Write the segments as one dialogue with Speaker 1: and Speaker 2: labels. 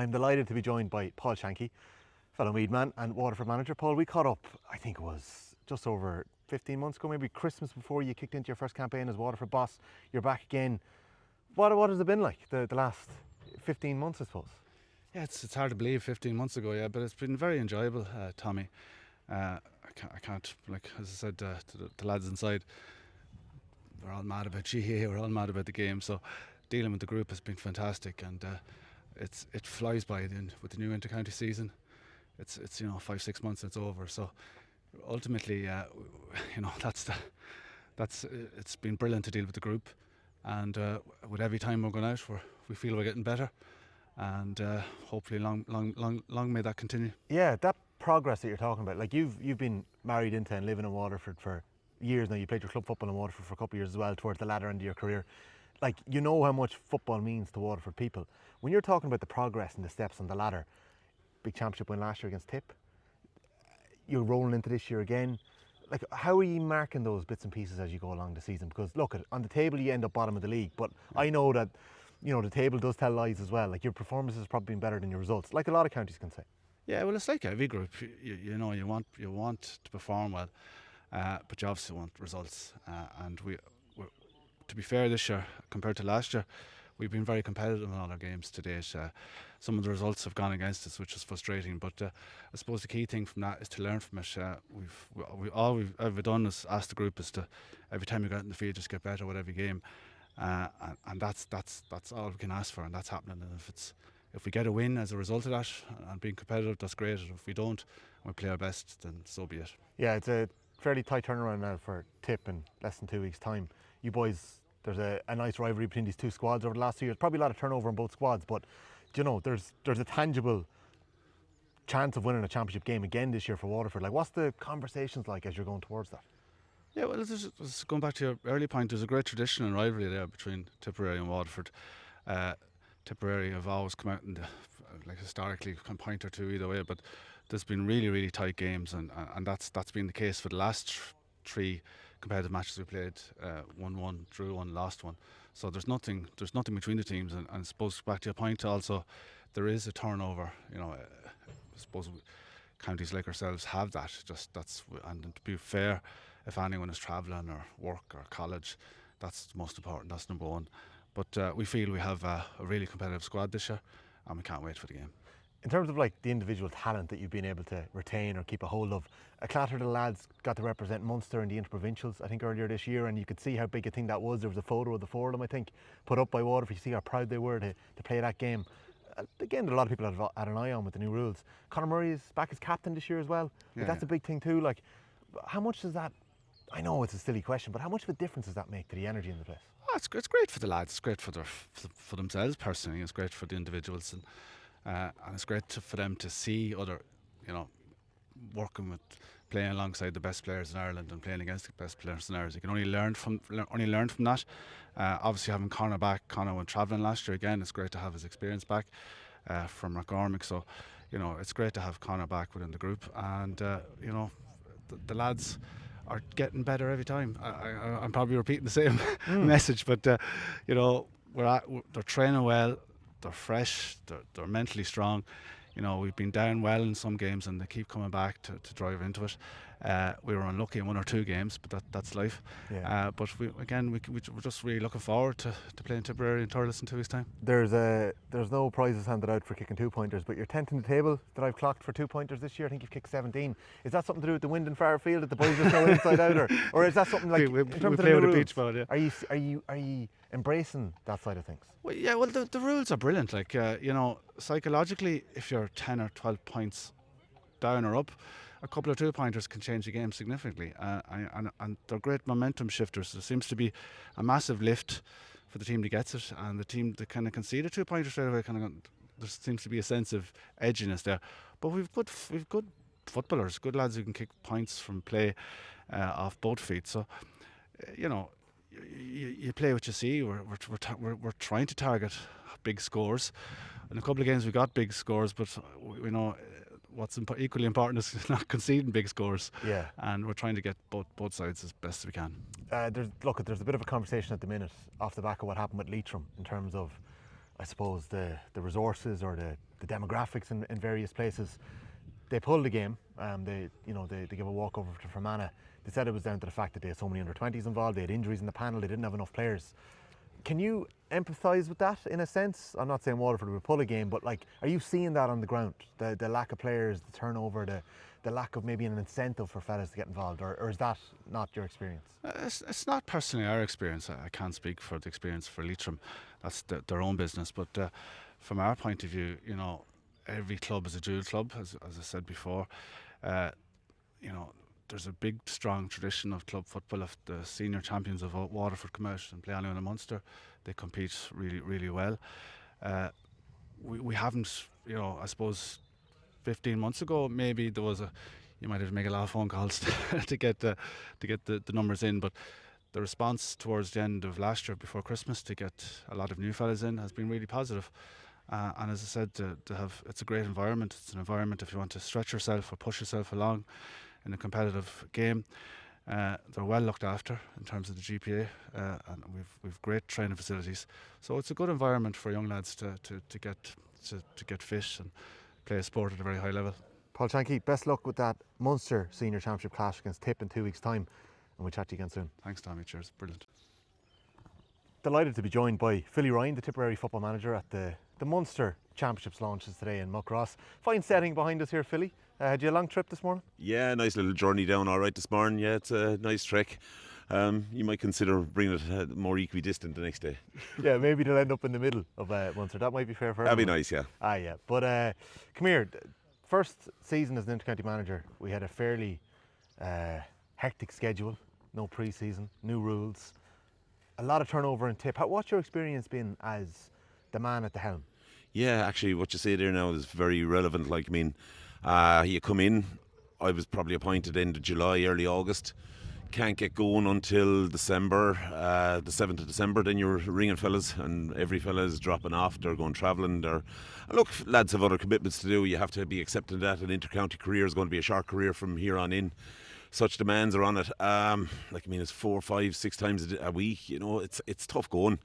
Speaker 1: I'm delighted to be joined by Paul Shankey, fellow Mead man and Waterford manager. Paul, we caught up, I think it was just over 15 months ago, maybe Christmas before you kicked into your first campaign as Waterford boss. You're back again. What has it been like the last 15 months, I suppose?
Speaker 2: Yeah, it's hard to believe 15 months ago, yeah, but it's been very enjoyable, Tommy. I can't, like as I said to the lads inside, we're all mad about GA, we're all mad about the game, so dealing with the group has been fantastic, and it flies by with the new inter-county season. It's 5-6 months and it's over, so ultimately it's been brilliant to deal with the group, and with every time we're going out we feel we're getting better, and hopefully long may that continue.
Speaker 1: Yeah, that progress that you're talking about, like you've been married into and living in Waterford for years now. You played your club football in Waterford for a couple of years as well towards the latter end of your career. Like, you know how much football means to Waterford people. When you're talking about the progress and the steps on the ladder, big championship win last year against Tip, you're rolling into this year again. Like, how are you marking those bits and pieces as you go along the season? Because look, on the table you end up bottom of the league, but I know that the table does tell lies as well. Like, your performance has probably been better than your results, like a lot of counties can say.
Speaker 2: Yeah, well, it's like every group. You want to perform well, but you obviously want results. And we're, to be fair, this year compared to last year, we've been very competitive in all our games to date. Some of the results have gone against us, which is frustrating. But I suppose the key thing from that is to learn from it. All we've ever done is ask the group is to, every time you get in the field, just get better with every game, and that's all we can ask for, and that's happening. And if we get a win as a result of that and being competitive, that's great. If we don't and we play our best, then so be it.
Speaker 1: Yeah, it's a fairly tight turnaround now for Tip in less than 2 weeks' time. You boys, there's a nice rivalry between these two squads over the last 2 years. Probably a lot of turnover in both squads, but there's a tangible chance of winning a championship game again this year for Waterford. Like, what's the conversations like as you're going towards that?
Speaker 2: Yeah, well, going back to your early point, there's a great tradition and rivalry there between Tipperary and Waterford. Tipperary have always come out historically, can point or two either way, but there's been really, really tight games, and that's been the case for the last three competitive matches we played. Won one, drew one, lost one. So there's nothing between the teams, and I suppose back to your point also, there is a turnover. I suppose counties like ourselves have that. And to be fair, if anyone is travelling or work or college, that's the most important. That's number one. But we feel we have a really competitive squad this year, and we can't wait for the game.
Speaker 1: In terms of like the individual talent that you've been able to retain or keep a hold of, a clatter of the lads got to represent Munster in the Interprovincials, I think, earlier this year, and you could see how big a thing that was. There was a photo of the four of them, I think, put up by Waterford. You see how proud they were to play that game. Again, a lot of people had an eye on with the new rules. Conor Murray is back as captain this year as well. But that's a big thing too. Like, how much does that, I know it's a silly question, but how much of a difference does that make to the energy in the place?
Speaker 2: Oh, it's great for the lads. It's great for themselves personally. It's great for the individuals, and it's great for them to see other, working with, playing alongside the best players in Ireland and playing against the best players in Ireland. You can only learn from that. Obviously, having Conor back, Conor went travelling last year again. It's great to have his experience back from McCormick. So, it's great to have Conor back within the group, and the lads are getting better every time. I'm probably repeating the same message, but they're training well, they're fresh, they're mentally strong. We've been down well in some games, and they keep coming back to drive into it. We were unlucky in 1 or 2 games, but that's life.
Speaker 1: Yeah.
Speaker 2: But we're just really looking forward to playing Tipperary and Thurles in 2 weeks' time.
Speaker 1: There's no prizes handed out for kicking 2-pointers, but you're 10th in the table that I've clocked for 2-pointers this year. I think you've kicked 17. Is that something to do with the wind in Fairfield that the boys just throw inside out, or is that something like
Speaker 2: we
Speaker 1: in terms
Speaker 2: we
Speaker 1: of
Speaker 2: play
Speaker 1: the
Speaker 2: with a
Speaker 1: rules,
Speaker 2: beach ball? Yeah.
Speaker 1: Are you embracing that side of things?
Speaker 2: Well, yeah. Well, the rules are brilliant. Like psychologically, if you're 10 or 12 points down or up, a couple of 2-pointers can change the game significantly, and they're great momentum shifters. There seems to be a massive lift for the team that gets it, and the team that kind of concede a 2-pointer straight away, there seems to be a sense of edginess there. But we've good footballers, good lads who can kick points from play off both feet. So you play what you see. We're trying to target big scores. In a couple of games we got big scores, but we know what's equally important is not conceding big scores.
Speaker 1: Yeah.
Speaker 2: And we're trying to get both sides as best as we can.
Speaker 1: There's a bit of a conversation at the minute off the back of what happened with Leitrim in terms of, I suppose, the resources or the demographics in various places. They pulled the game. They give a walkover to Fermanagh. They said it was down to the fact that they had so many under-20s involved. They had injuries in the panel. They didn't have enough players. Can you empathise with that in a sense? I'm not saying Waterford would pull a game, but like, are you seeing that on the ground? The lack of players, the turnover, the lack of maybe an incentive for fellas to get involved, or is that not your experience?
Speaker 2: It's not personally our experience. I can't speak for the experience for Leitrim. That's their own business. But from our point of view, every club is a dual club, as I said before. There's a big, strong tradition of club football. Of the senior champions of Waterford come out and play Albion and Munster, they compete really, really well. We haven't, I suppose 15 months ago, maybe there was you might have to make a lot of phone calls to get the numbers in, but the response towards the end of last year, before Christmas, to get a lot of new fellas in has been really positive. And as I said, it's a great environment. It's an environment if you want to stretch yourself or push yourself along in a competitive game. They're well looked after in terms of the GPA, and we've great training facilities. So it's a good environment for young lads to get fit and play a sport at a very high level.
Speaker 1: Paul Shankey, best luck with that Munster Senior Championship clash against Tip in 2 weeks' time, and we'll chat to you again soon.
Speaker 2: Thanks, Tommy. Cheers. Brilliant.
Speaker 1: Delighted to be joined by Philly Ryan, the Tipperary football manager, at the Munster Championships launches today in Muckross. Fine setting behind us here, Philly. Had you a long trip this morning?
Speaker 3: Yeah, nice little journey down all right this morning. Yeah, it's a nice trek. You might consider bringing it more equidistant the next day.
Speaker 1: Yeah, maybe they'll end up in the middle of Munster. That might be fair for everyone.
Speaker 3: That'd be nice, yeah.
Speaker 1: Yeah. But come here. First season as an inter-county manager, we had a fairly hectic schedule. No pre-season, new rules, a lot of turnover in Tip. What's your experience been as the man at the helm?
Speaker 3: Yeah, actually, what you say there now is very relevant. Like, I mean, you come in, I was probably appointed end of July, early August. Can't get going until December, the 7th of December. Then you're ringing fellas, and every fella is dropping off. They're going travelling. Look, lads have other commitments to do. You have to be accepting that an inter-county career is going to be a short career from here on in. Such demands are on it. It's 4, 5, 6 times a week. It's tough going.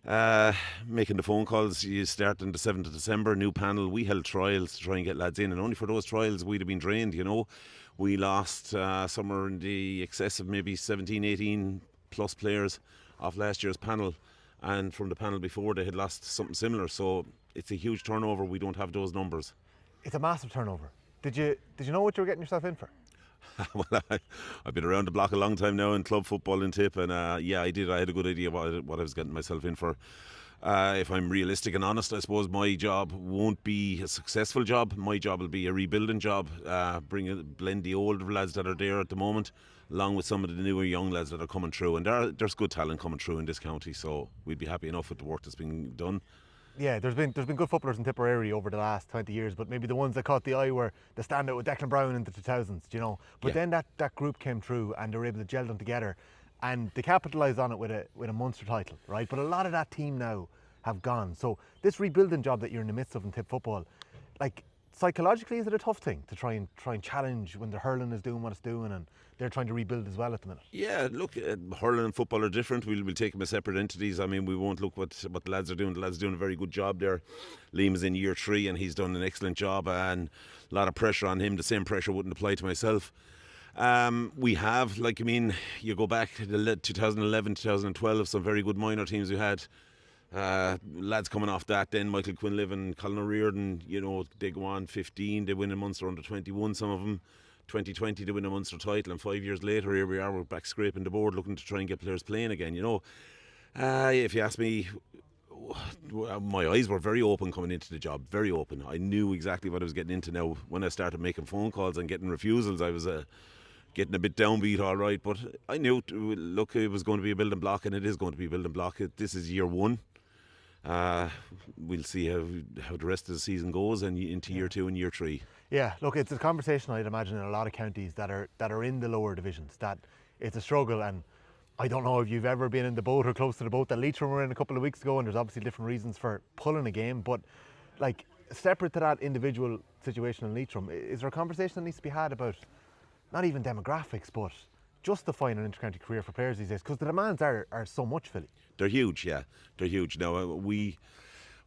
Speaker 3: Making the phone calls. You start on the 7th of December, new panel. We held trials to try and get lads in, and only for those trials we'd have been drained. We lost somewhere in the excess of maybe 17, 18 plus players off last year's panel, and from the panel before they had lost something similar. So it's a huge turnover. We don't have those numbers.
Speaker 1: It's a massive turnover. Did you know what you were getting yourself in for?
Speaker 3: Well, I've been around the block a long time now in club football in Tip, and yeah, I did. I had a good idea what I was getting myself in for. If I'm realistic and honest, I suppose my job won't be a successful job. My job will be a rebuilding job. Blend the older lads that are there at the moment, along with some of the newer young lads that are coming through. And there's good talent coming through in this county, so we'd be happy enough with the work that's been done.
Speaker 1: Yeah, there's been good footballers in Tipperary over the last 20 years, but maybe the ones that caught the eye were the standout with Declan Brown in the 2000s, But then that group came through and they were able to gel them together, and they capitalised on it with a Munster title, right? But a lot of that team now have gone. So this rebuilding job that you're in the midst of in Tip football, like, psychologically, is it a tough thing to try and challenge when the hurling is doing what it's doing and they're trying to rebuild as well at the minute?
Speaker 3: Yeah, look, hurling and football are different. We'll take them as separate entities. I mean, we won't look what the lads are doing. The lads are doing a very good job there. Liam is in year 3 and he's done an excellent job, and a lot of pressure on him. The same pressure wouldn't apply to myself. We have, you go back to 2011, 2012, some very good minor teams we had. Lads coming off that, then Michael Quinlivan, Colin O'Riordan, they go on 15, they win a Munster under 21, some of them. 2020 they win a Munster title, and 5 years later here we are, we're back scraping the board looking to try and get players playing again. If you ask me, my eyes were very open coming into the job, very open. I knew exactly what I was getting into. Now when I started making phone calls and getting refusals, I was getting a bit downbeat, all right, but I knew, look, it was going to be a building block, and it is going to be a building block. This is year 1. We'll see how the rest of the season goes, and into year 2 and year 3.
Speaker 1: Yeah, look, it's a conversation I'd imagine in a lot of counties that are in the lower divisions, that it's a struggle. And I don't know if you've ever been in the boat or close to the boat that Leitrim were in a couple of weeks ago, and there's obviously different reasons for pulling a game, but like, separate to that individual situation in Leitrim, is there a conversation that needs to be had about not even demographics, but justifying an inter-county career for players these days? Because the demands are so much, Philly.
Speaker 3: They're huge, yeah. They're huge. Now, we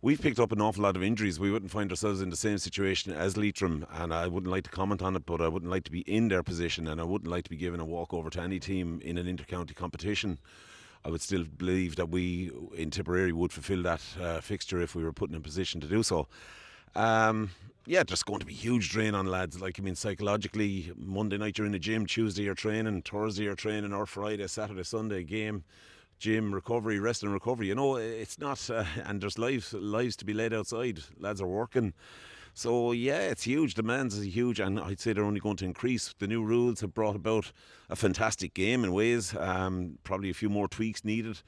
Speaker 3: we've picked up an awful lot of injuries. We wouldn't find ourselves in the same situation as Leitrim, and I wouldn't like to comment on it, but I wouldn't like to be in their position, and I wouldn't like to be given a walkover to any team in an inter-county competition. I would still believe that we in Tipperary would fulfil that fixture if we were put in a position to do so. Yeah, there's going to be a huge drain on lads. Like, I mean, psychologically, Monday night you're in the gym, Tuesday you're training, Thursday you're training, or Friday, Saturday, Sunday game, gym, recovery, rest and recovery. You know, it's not, and there's lives to be led outside. Lads are working. So yeah, it's huge. Demands are huge, and I'd say they're only going to increase. The new rules have brought about a fantastic game in ways. Probably a few more tweaks needed.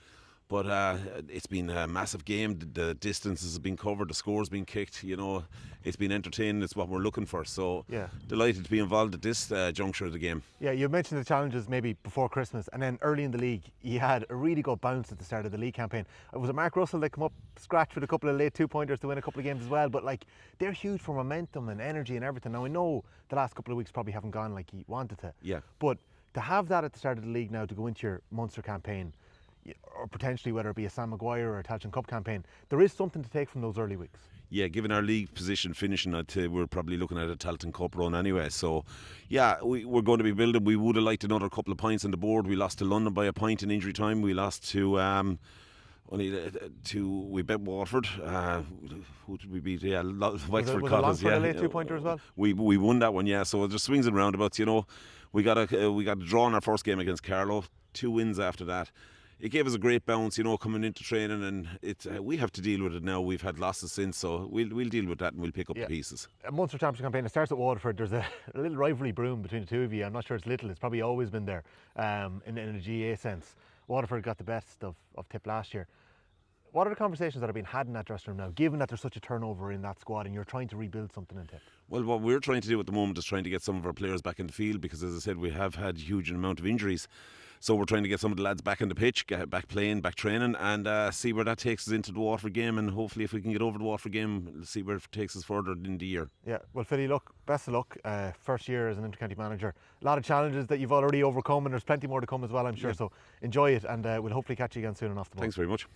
Speaker 3: But it's been a massive game. The distances have been covered, the scores been kicked. You know, it's been entertaining. It's what we're looking for. So
Speaker 1: Yeah.
Speaker 3: delighted to be involved at this juncture of the game.
Speaker 1: Yeah, you mentioned the challenges maybe before Christmas, and then early in the league, you had a really good bounce at the start of the league campaign. Was it Mark Russell that come up scratch with a couple of late 2-pointers to win a couple of games as well? But like, they're huge for momentum and energy and everything. Now I know the last couple of weeks probably haven't gone like you wanted to.
Speaker 3: Yeah.
Speaker 1: But to have that at the start of the league now to go into your Munster campaign, or potentially whether it be a Sam Maguire or a Tailteann Cup campaign, there is something to take from those early weeks.
Speaker 3: Yeah, given our league position finishing, I'd say we're probably looking at a Tailteann Cup run anyway. So, yeah, we're going to be building. We would have liked another couple of points on the board. We lost to London by a point in injury time. We lost to we bet Waterford. Who did we beat? Yeah, Wexford caught us. Yeah,
Speaker 1: a late 2-pointer as well.
Speaker 3: We won that one. Yeah, so there's swings and roundabouts. You know, we got a draw in our first game against Carlow. 2 wins after that. It gave us a great bounce, you know, coming into training, and we have to deal with it now. We've had losses since, so we'll deal with that and we'll pick up the pieces.
Speaker 1: A Munster Championship campaign, it starts at Waterford. There's a little rivalry brewing between the two of you. I'm not sure it's little, it's probably always been there in a GA sense. Waterford got the best of Tip last year. What are the conversations that are being had in that dressing room now, given that there's such a turnover in that squad and you're trying to rebuild something in Tip?
Speaker 3: Well, what we're trying to do at the moment is trying to get some of our players back in the field, because, as I said, we have had a huge amount of injuries. So we're trying to get some of the lads back in the pitch, get back playing, back training, and see where that takes us into the Waterford game. And hopefully, if we can get over the Waterford game, we'll see where it takes us further in the year.
Speaker 1: Yeah, well, Philly, look, best of luck. First year as an inter-county manager. A lot of challenges that you've already overcome, and there's plenty more to come as well, I'm sure.
Speaker 3: Yeah.
Speaker 1: So enjoy it, and we'll hopefully catch you again soon enough.
Speaker 3: Thanks very much.